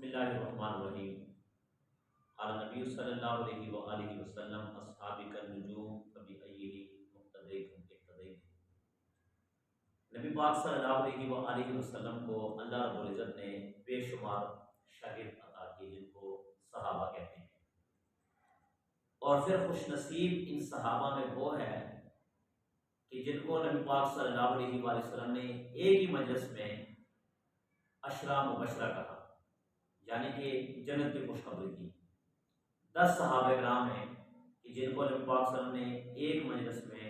बिस्मिल्लाहिर्रहमानिर्रहीम। क़ाला नबी सल्लल्लाहु अलैहि व आलिहि वसल्लम अस्हाबिकन नुजूम फबिअय्यिही मुक़्तदैतुम इक़्तदैतुम। नबी पाक सल्लल्लाहु अलैहि व आलिहि वसल्लम को अल्लाह रब्बुल इज़्ज़त ने बेशुमार शागिर्द अता किए जिनको सहाबा कहते हैं। और फिर खुशनसीब इन सहाबा में वो है कि जिनको नबी पाक सल्लल्लाहु अलैहि वसल्लम ने एक ही मजलिस में अशरा मुबशरा कहा, यानी कि जन्नत की खुशखबरी दी। 10 सहाबा कराम हैं कि जिनको नबी पाक सल्लल्लाहु अलैहि वसल्लम ने एक मजलिस में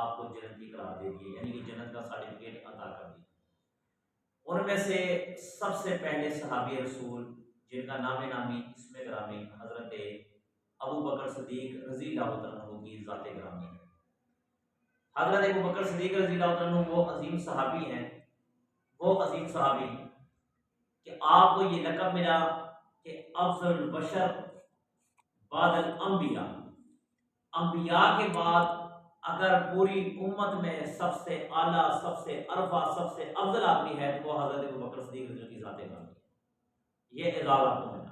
आपको जन्नती करार दे दिए, यानी कि जन्नत का सर्टिफिकेट अता कर दिया। उनमें से सबसे पहले सहाबी रसूल जिनका नामे नामी इसमें ग्रामी हजरत अबू बकर सिद्दीक रज़ी अल्लाह तआला अन्हु की ज़ात ग्रामी है। हजरत अबू बकर सिद्दीक रज़ी अल्लाह तआला अन्हु वो अजीम सहाबी हैं, वो अजीम सहाबी कि आपको ये लक़ब मिला कि अफ़ज़ल बशर बादल अंबिया, अंबिया के बाद अगर पूरी उम्मत में सबसे आला, सबसे अरफा, सबसे अफजल आदमी है तो वो हजरत अबू बकर सिद्दीक रज़ी की ज़ात ग्रामी है। ये एजाज़ आपको मिला।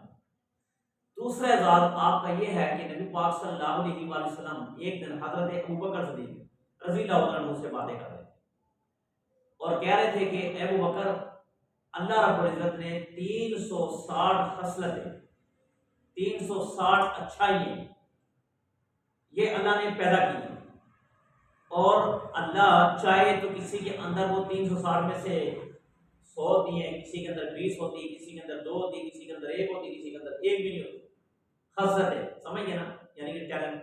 दूसरा एजाज़ आपका ये है कि नबी पाक सल्लल्लाहु अलैहि वसल्लम एक दिन हजरत अबू बकर सिद्दीक रज़ी अल्लाह अन्हु से बातें कर रहे थे और कह रहे थे कि अबू बकर, अल्लाह रब्बुल इज़्ज़त ने 360 खसलतें, 360 अच्छाइयाँ ये अल्लाह ने पैदा की हैं और अल्लाह चाहे तो किसी के अंदर वो 360 में से 100 होती है, किसी के अंदर 20 होती है, किसी के अंदर 2 होती है, किसी के अंदर 1 होती है, किसी के अंदर 1 भी नहीं होती। खसलतें समझ गए ना, यानी कि टैलेंट।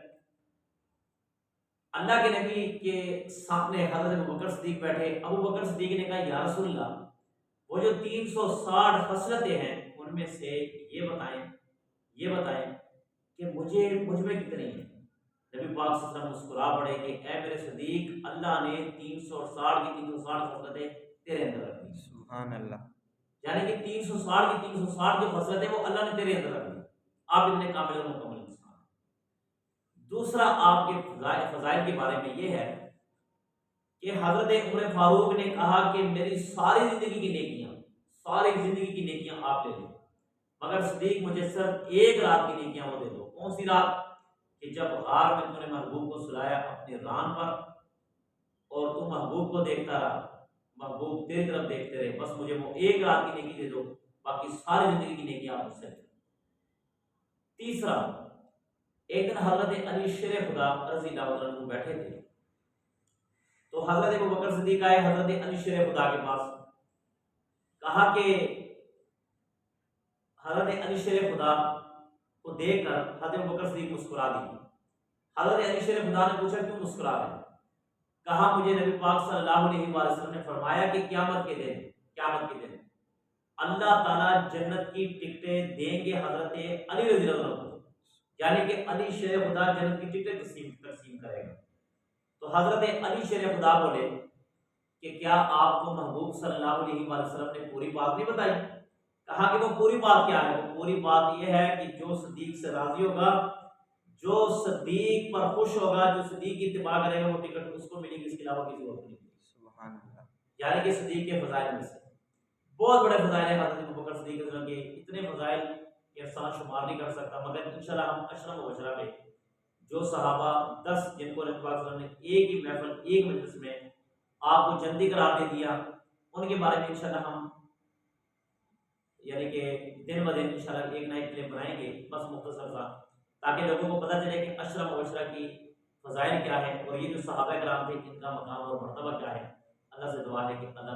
अल्लाह के नबी के सामने हजरत अबू बकर सिद्दीक बैठे। अबू बकर सिद्दीक ने कहा, या रसूलल्लाह, वो जो 360 खसलतें हैं उनमें से ये बताएं कि मुझ में कितनी है। नबी पाक सल्लल्लाहु अलैहि वसल्लम मुस्कुरा पड़े कि ऐ मेरे सिद्दीक, अल्लाह ने 360 की 360 खसलतें तेरे अंदर रख दी। सुभान अल्लाह। यानी कि 360 की 360 जो खसलतें वो अल्लाह ने तेरे अंदर रख दी। आप इतने कामिल और मुकम्मल इंसान। दूसरा आपके फजाइल के बारे में ये है कि हजरत उमर फारूक ने कहा कि मेरी सारी जिंदगी की नेकियां आप ले लो, मगर सिद्दीक मुझे सिर्फ एक रात की नेकियां वो दे दो। कौन सी रात? कि जब गार में तूने महबूब को सुलाया अपने रान पर और तू महबूब को देखता रहा, महबूब तेरी तरफ देखते रहे, बस मुझे वो एक रात की नेकी दे दो, बाकी सारी जिंदगी की नेकी आप मुझसे। तीसरा, एक दिन हजरत अली शेर खुदा रज़ी अल्लाह अन्हु बैठे थे तो हजरत अबू बकर सिद्दीक आए हजरत अली शेर खुदा के पास। कहा कि हजरत अली शेर खुदा को देखकर हजरत अबू बकर सिद्दीक मुस्कुरा दी। हजरत अली शेर खुदा ने पूछा, क्यों मुस्कुरा रहे? कहा, मुझे नबी पाक सल्लल्लाहु अलैहि वसल्लम ने फरमाया कि क़यामत के दिन अल्लाह ताला जन्नत की टिकटें देंगे हजरत अली रज़ी अल्लाह अन्हु को, यानी कि अली शेर खुदा जन्नत की टिकटें तकसीम करेगा। तो हजरत अली शेर खुदा बोले कि क्या आपको महबूब सल्लल्लाहु अलैहि वसल्लम ने पूरी बात नहीं बताई? कहा कि वो पूरी बात क्या है? वो पूरी बात यह है कि जो सिद्दीक से राजी होगा, जो सिद्दीक पर खुश होगा, जो सिद्दीक की इत्तिबा करेगा, वो टिकट उसको मिलेगी, इसके अलावा किसी को नहीं मिलेगी। सुभान अल्लाह। यानी कि सिद्दीक के फजाइल में से बहुत बड़े फजाइल हैं हजरत अबू बकर सिद्दीक रज़ी अल्लाह के। इतने फजाइल कि इंसान शुमार नहीं कर सकता, मगर इंशाल्लाह हम अशरा मुबशरा पे जो सहाबा 10 जिनको नबी पाक सल्लल्लाहु अलैहि वसल्लम ने एक ही महफिल, एक मजलिस में आपको जन्नती करार दे दिया, उनके बारे में इंशाल्लाह हम यानी कि दिन ब दिन इंशाल्लाह एक नए क्लिप बनाएंगे, बस मुख्तसर सा, ताकि लोगों को पता चले कि अशरा मुबशरा की फजाइल क्या है और ये जो सहाबा कराम थे इनका मकाम और मर्तबा क्या है। अल्लाह से दुआ है कि अल्लाह